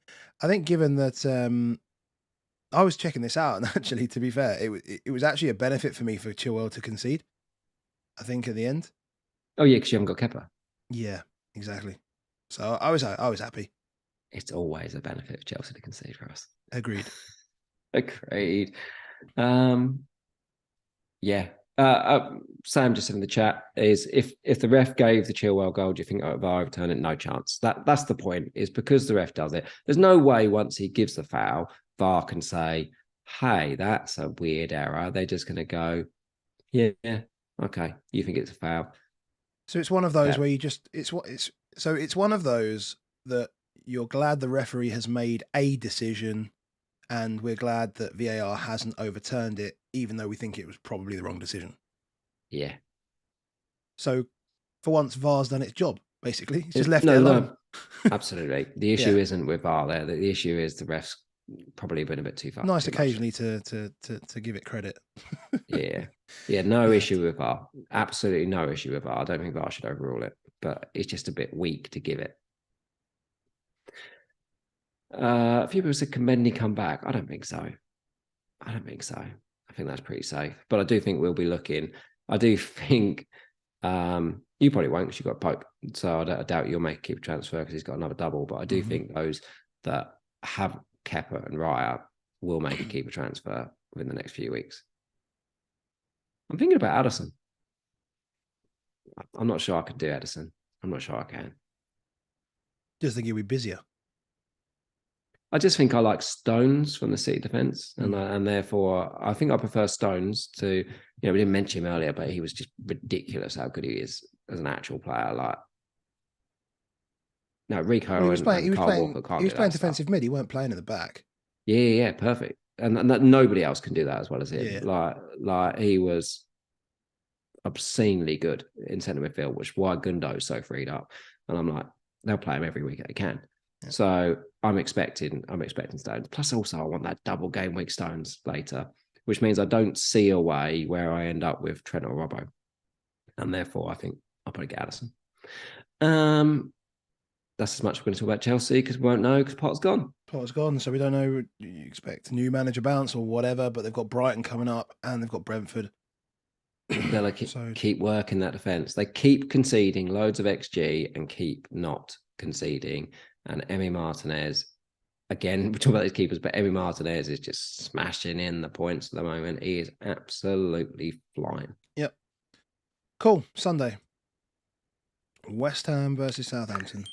I was checking this out, and actually, to be fair, it was actually a benefit for me for Chilwell to concede. I think at the end. Oh yeah, because you haven't got Kepa. Yeah, exactly. So I was happy. It's always a benefit of Chelsea to concede for us. Agreed. Agreed. Yeah. Sam just said in the chat is if the ref gave the Chilwell goal, do you think VAR overturn it? No chance. That's the point. Is because the ref does it. There's no way once he gives the foul, VAR can say, "Hey, that's a weird error." They're just going to go, "Yeah, okay, you think it's a foul." So it's one of those where you just it's one of those that you're glad the referee has made a decision, and we're glad that VAR hasn't overturned it, even though we think it was probably the wrong decision. Yeah. So for once, VAR's done its job, basically. It's just left it alone. No, absolutely. The issue isn't with VAR there. The issue is the refs probably been a bit too far. Nice occasionally to give it credit. Yeah. No issue with VAR. Absolutely no issue with VAR. I don't think VAR should overrule it, but it's just a bit weak to give it. A few people said, can Mendy come back? I don't think so. I think that's pretty safe. But I do think we'll be looking. I do think you probably won't because you've got Pope. So I doubt you'll make a keeper transfer because he's got another double. But I do think those that have Kepa and Raya will make a keeper transfer within the next few weeks. I'm thinking about Addison. I'm not sure I can do Addison. I'm not sure I can. Just think he'll be busier. I just think I like Stones from the City defence, and therefore I think I prefer Stones to. We didn't mention him earlier, but he was just ridiculous how good he is as an actual player. Like, no, Rico Well, and Kyle Walker can't do that defensive stuff. mid. He weren't playing at the back. Yeah, perfect. And nobody else can do that as well as him. Yeah. Like he was obscenely good in centre midfield, which is why Gundo's so freed up. And I'm like, they'll play him every week they can. Yeah. So I'm expecting Stones. Plus, also I want that double game week Stones later, which means I don't see a way where I end up with Trent or Robbo, and therefore I think I'll probably get Addison. That's as much we're going to talk about Chelsea because we won't know because Potter's gone. Potter's gone, so we don't know. You expect a new manager bounce or whatever, but they've got Brighton coming up and they've got Brentford. They'll keep working that defence. They keep conceding loads of XG and keep not conceding. And Emi Martinez, again, we're talking about these keepers, but Emi Martinez is just smashing in the points at the moment. He is absolutely flying. Yep. Cool. Sunday. West Ham versus Southampton.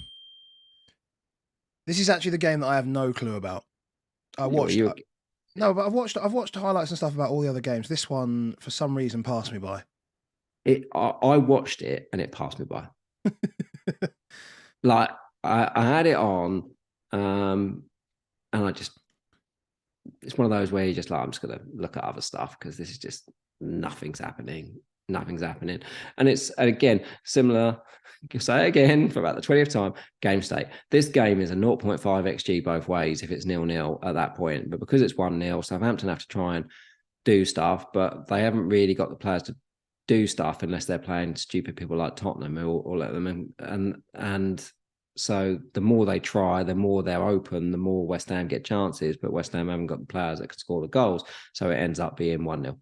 This is actually the game that I have no clue about. I watched. No, but I've watched highlights and stuff about all the other games. This one, for some reason, passed me by. I watched it and it passed me by. Like I had it on, and it's one of those where you're just like, I'm just gonna look at other stuff because this is just nothing's happening. And it's, again, similar, I'll say it again for about the 20th time, game state. This game is a 0.5 XG both ways if it's 0-0 at that point. But because it's 1-0, Southampton have to try and do stuff, but they haven't really got the players to do stuff unless they're playing stupid people like Tottenham or let them in. And so the more they try, the more they're open, the more West Ham get chances, but West Ham haven't got the players that can score the goals. So it ends up being 1-0.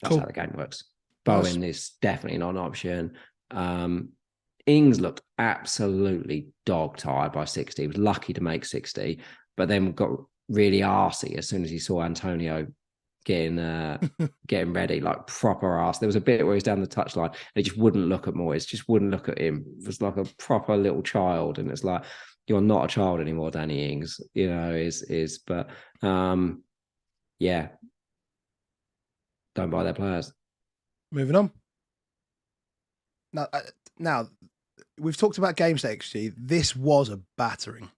That's how the game works. Bowen is definitely not an option. Ings looked absolutely dog-tired by 60. He was lucky to make 60, but then got really arsey as soon as he saw Antonio getting ready, like proper arse. There was a bit where he's down the touchline and he just wouldn't look at Moyes, just wouldn't look at him. It was like a proper little child, and it's like, you're not a child anymore, Danny Ings. But yeah. Don't buy their players. Moving on. Now we've talked about game state XG. This was a battering.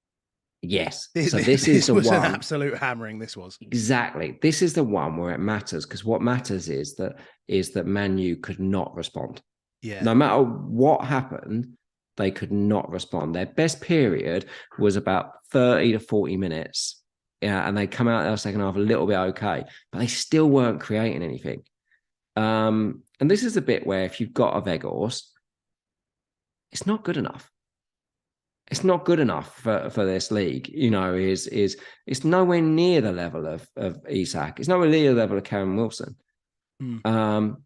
Yes. So this was an absolute hammering. This was exactly. This is the one where it matters, because what matters is that Man U could not respond. Yeah. No matter what happened, they could not respond. Their best period was about 30 to 40 minutes. Yeah, and they come out the second half a little bit okay, but they still weren't creating anything. And this is the bit where if you've got a Weghorst, it's not good enough. It's not good enough for this league. It's nowhere near the level of Isak. It's nowhere near the level of Karen Wilson. And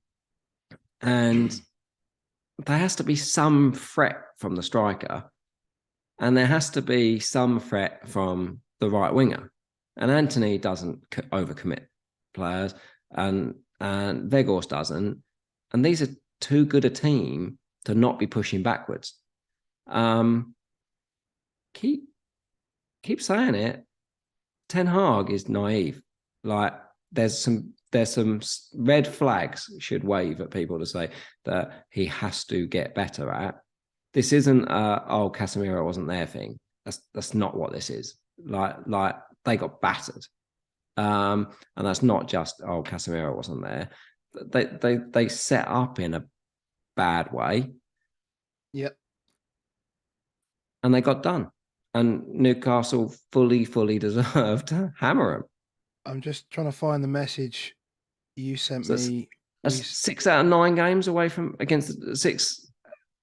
there has to be some threat from the striker, and there has to be some threat from the right winger. And Anthony doesn't overcommit players, and Weghorst doesn't. And these are too good a team to not be pushing backwards. Keep saying it. Ten Hag is naive. Like there's some red flags should wave at people to say that he has to get better at. This isn't Casemiro wasn't there thing. That's not what this is. Like they got battered. And that's not just Casemiro wasn't there. They set up in a bad way. Yep. And they got done. And Newcastle fully deserved to hammer them. I'm just trying to find the message you sent me. That's 6 out of 9 games away from against 6.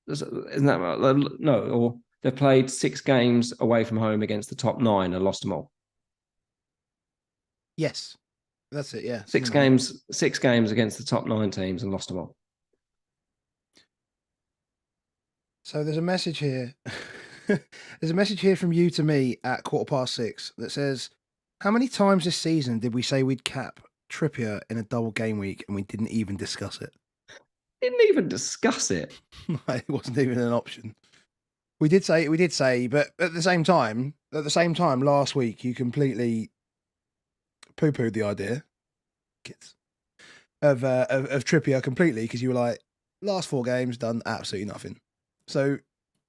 Isn't that right? No, or they've played 6 games away from home against the top 9 and lost them all. Yes, that's it. Yeah, 6 games against the top 9 teams and lost them all. So there's a message here. There's a message here from you to me at 6:15 that says, "How many times this season did we say we'd cap Trippier in a double game week and we didn't even discuss it?" Didn't even discuss it. It wasn't even an option. We did say, but at the same time, last week you completely poo-pooed the idea, kids, of Trippier completely because you were like, last 4 games done absolutely nothing. So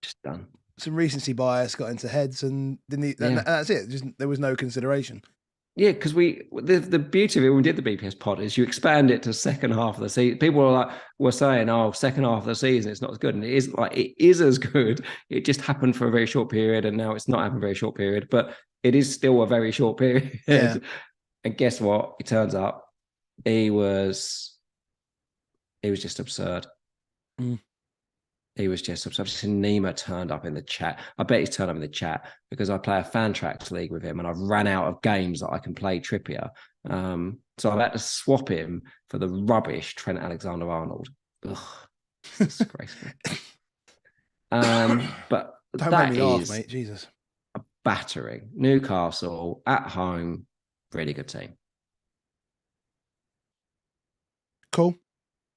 Just done. some recency bias got into heads, and that's it. Just there was no consideration. Yeah, because the beauty of it when we did the BPS pod is you expand it to second half of the season. People were saying, "Oh, second half of the season, it's not as good," and it is as good. It just happened for a very short period, and now it's not happened for a very short period, but it is still a very short period. Yeah. And guess what? It turns up, he was just absurd. Mm. He was just absurd. I've seen Nima turned up in the chat. I bet he's turned up in the chat because I play a fan tracks league with him and I've ran out of games that I can play Trippier. So I've had to swap him for the rubbish Trent Alexander-Arnold. Ugh, it's disgraceful. But don't that make me laugh, is mate. Jesus. a battering. Newcastle at home, really good team. Cool.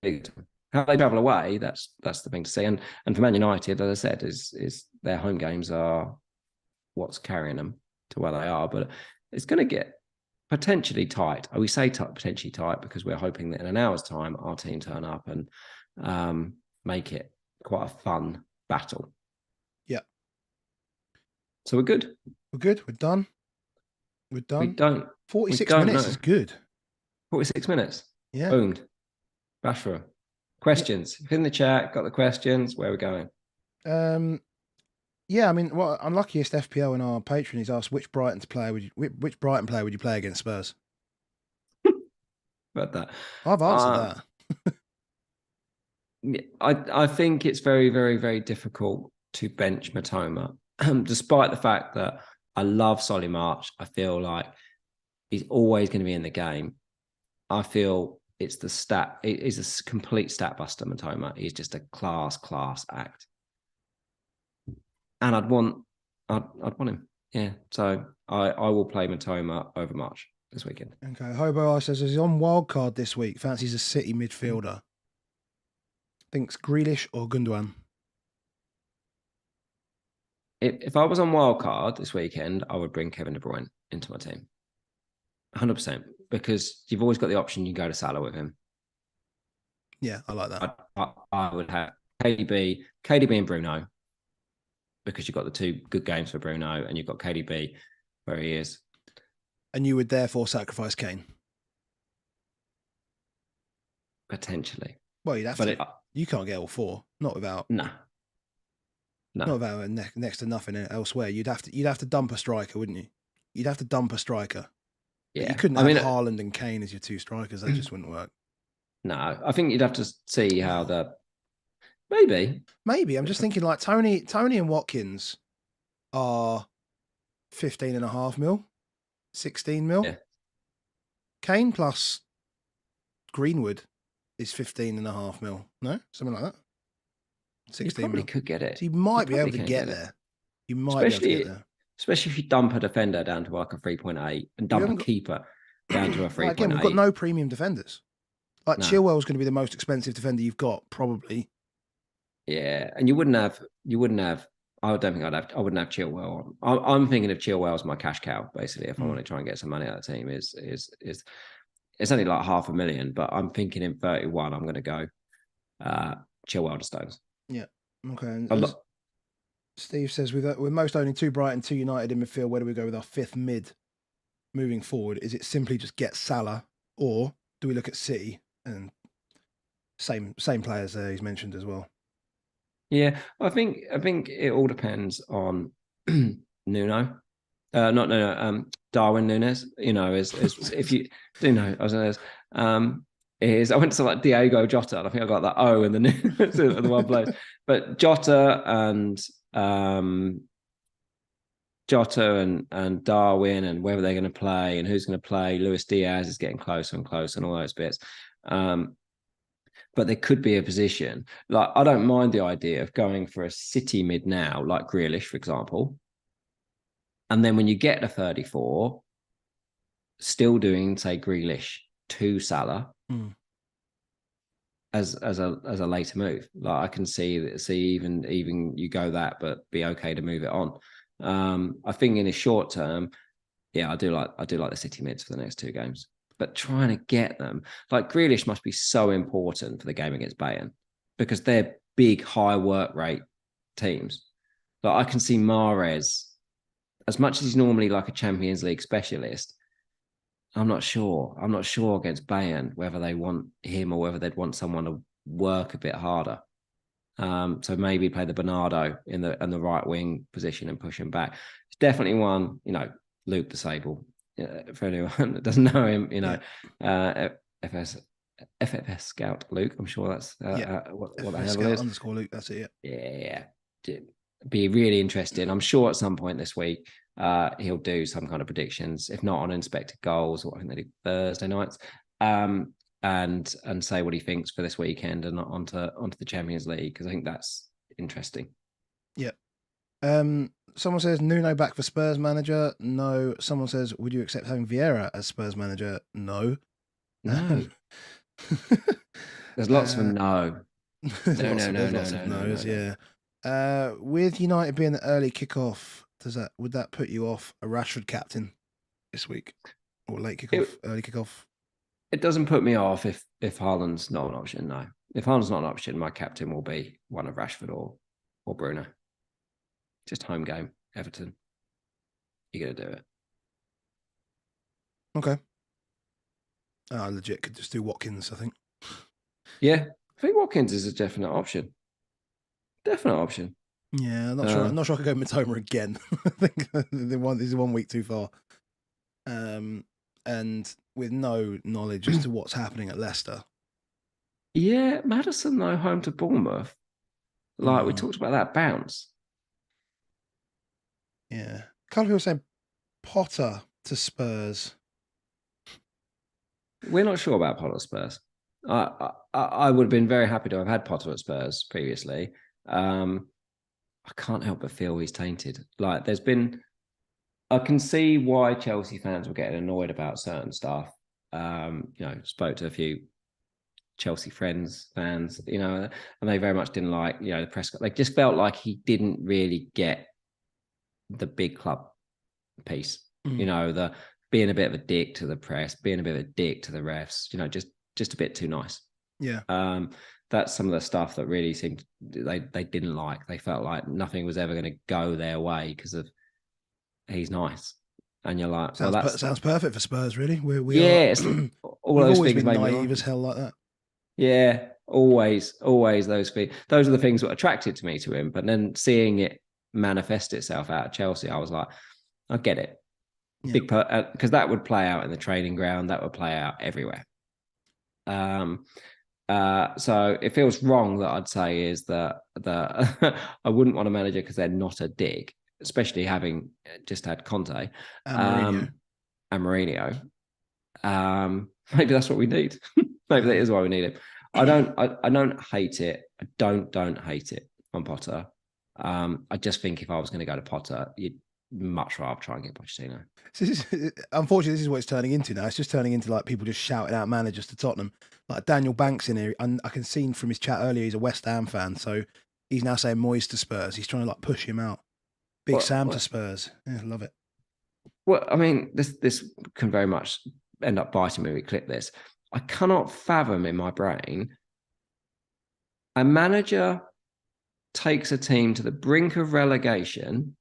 Really good team. How they travel away, that's the thing to say. And for Man United, as I said, is their home games are what's carrying them to where they are. But it's going to get potentially tight. We say potentially tight because we're hoping that in an hour's time, our team turn up and make it quite a fun battle. Yeah. So we're good. We're good. We're done. We're done. We don't. 46 minutes is good. 46 minutes. Yeah. Boomed. Bash for them. Questions in the chat. Got the questions. Where are we going? Yeah, I mean, unluckiest FPL in our Patreon, he's asked which Brighton player would you play against Spurs? About that. I've answered that. I think it's very, very, very difficult to bench Matoma, despite the fact that I love Solly March. I feel like he's always going to be in the game. I feel it's the stat. It is a complete stat buster, Matoma. He's just a class act. And I'd want him. Yeah. So I will play Matoma over March this weekend. Okay. Hobo says he's on wildcard this week. Fancies a City midfielder. Thinks Grealish or Gundogan. If I was on wildcard this weekend, I would bring Kevin De Bruyne into my team. 100%. Because you've always got the option you go to Salah with him. Yeah, I like that. I would have KDB and Bruno. Because you've got the 2 good games for Bruno and you've got KDB where he is. And you would therefore sacrifice Kane? Potentially. Well, you'd have to. You can't get all 4. Not without. No. Not without next to nothing elsewhere. You'd have to dump a striker, wouldn't you? You'd have to dump a striker. Yeah. But you couldn't have Haaland and Kane as your 2 strikers. That just wouldn't work. No, I think you'd have to see how the... Maybe. I'm just thinking like Tony and Watkins are 15.5 mil, 16 mil. Yeah. Kane plus Greenwood is 15.5 mil. No? Something like that. 16 you probably mil. Could get it. So you might be able to get there. You might be able to get there. Especially if you dump a defender down to like a 3.8 and dump a keeper down to a 3.8. Again, we've got no premium defenders. Like Chilwell's going to be the most expensive defender you've got, probably. Yeah, and you wouldn't have. I wouldn't have Chilwell. I'm thinking of Chilwell as my cash cow, basically. If I want to try and get some money out of the team, is it's only like 500,000, but I'm thinking in 31, I'm going to go Chilwell to Stones. Yeah. Okay. Steve says we're most owning 2 Brighton, 2 United in midfield. Where do we go with our 5th mid moving forward? Is it simply just get Salah, or do we look at City and same players there he's mentioned as well? Yeah, I think it all depends on Nuno. Not Nuno, Darwin Nunes. You know, as if you do know, I went to like Diego Jota, and I think I got that O and the one place. But Jota and Darwin and whether they're going to play and who's going to play. Luis Diaz is getting closer and closer and all those bits. But there could be a position. Like, I don't mind the idea of going for a City mid now, like Grealish, for example. And then when you get to 34, still doing, say, Grealish to Salah. as a later move. Like I can see even you go that, but be okay to move it on. I think in a short term, yeah, I do like the City mids for the next 2 games. But trying to get them, like Grealish must be so important for the game against Bayern because they're big, high work rate teams. Like I can see Mahrez, as much as he's normally like a Champions League specialist, I'm not sure. I'm not sure against Bayern whether they want him or whether they'd want someone to work a bit harder. So maybe play the Bernardo in the right wing position and push him back. It's definitely one, Luke the Sable. For anyone that doesn't know him, FFS Scout Luke. I'm sure that's what the handle is. _Luke. That's it. Yeah. Be really interesting. I'm sure at some point this week he'll do some kind of predictions, if not on inspected goals, or I think they do Thursday nights, and say what he thinks for this weekend and onto the Champions League, because I think that's interesting. Yeah. Someone says Nuno back for Spurs manager. No. Someone says, would you accept having Vieira as Spurs manager? No. No. There's lots of no. There's lots of no's. Yeah. With United being the early kickoff, would that put you off a Rashford captain this week, or late kickoff, early kickoff? It doesn't put me off if Haaland's not an option. No, if Haaland's not an option, my captain will be one of Rashford or Bruno. Just home game, Everton. You're gonna do it. Okay. I legit could just do Watkins, I think. Yeah, I think Watkins is a definite option. Definite option. Yeah, I'm not sure I could go Matoma again. I think this is 1 week too far. And with no knowledge as to what's happening at Leicester. Yeah, Maddison though, home to Bournemouth. Like we talked about that bounce. Yeah. A couple of people saying Potter to Spurs. We're not sure about Potter at Spurs. I would have been very happy to have had Potter at Spurs previously. I can't help but feel he's tainted. Like I can see why Chelsea fans were getting annoyed about certain stuff. Spoke to a few Chelsea fans, and they very much didn't like, the press. They just felt like he didn't really get the big club piece. The being a bit of a dick to the press, being a bit of a dick to the refs. Just a bit too nice. Yeah. That's some of the stuff that really seemed they didn't like. They felt like nothing was ever going to go their way because of he's nice, and you're like, sounds perfect for Spurs, really. Yes, all those always things been naive as hell like that. Yeah, always those things. Those are the things that attracted to me to him. But then seeing it manifest itself out at Chelsea, I was like, I get it. Yeah. Big because that would play out in the training ground. That would play out everywhere. So it feels wrong that I'd say is that I wouldn't want a manager because they're not a dick, especially having just had Conte and Mourinho. Maybe that's what we need. Maybe that is why we need it. I don't hate it. I don't hate it on Potter. I just think if I was going to go to Potter, you'd much rather try and get Pochettino. Unfortunately, this is what it's turning into now. It's just turning into like people just shouting out managers to Tottenham. Like Daniel Banks in here, and I can see from his chat earlier, he's a West Ham fan, so he's now saying Moyes to Spurs. He's trying to like push him out. Sam to Spurs. Yeah, love it. Well, I mean, this can very much end up biting me. We clip this. I cannot fathom in my brain a manager takes a team to the brink of relegation,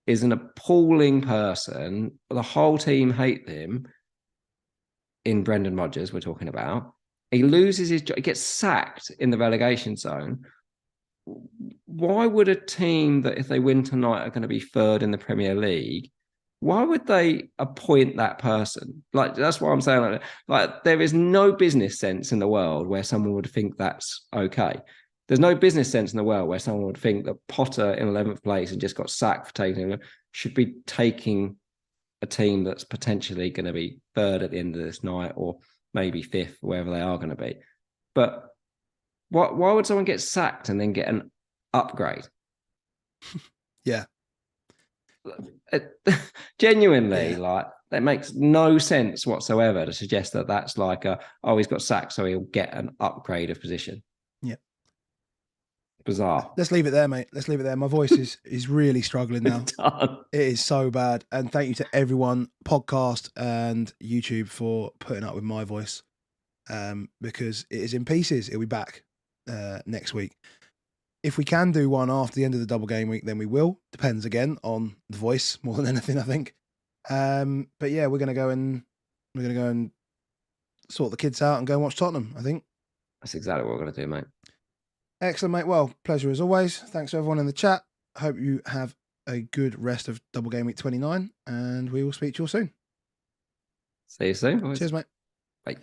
is an appalling person, the whole team hate him. In Brendan Rodgers, we're talking about. He loses his job, he gets sacked in the relegation zone. Why would a team that, if they win tonight, are going to be third in the Premier League, why would they appoint that person? Like, that's what I'm saying. Like, there is no business sense in the world where someone would think that's okay. There's no business sense in the world where someone would think that Potter in 11th place and just got sacked for taking should be taking a team that's potentially going to be third at the end of this night, or maybe fifth, wherever they are going to be. But why would someone get sacked and then get an upgrade? Yeah. Genuinely, like, That makes no sense whatsoever to suggest that that's like he's got sacked, so he'll get an upgrade of position. Yeah. Bizarre. Let's leave it there, mate. Let's leave it there. My voice is really struggling now. It is so bad. And thank you to everyone, podcast and YouTube, for putting up with my voice. Because it is in pieces. It'll be back next week. If we can do one after the end of the double game week, then we will. Depends again on the voice more than anything, I think. But yeah, we're gonna go and sort the kids out and go and watch Tottenham, I think. That's exactly what we're gonna do, mate. Excellent, mate. Well, pleasure as always. Thanks to everyone in the chat. Hope you have a good rest of double game week 29, and we will speak to you all soon. See you soon, boys. Cheers, mate. Bye.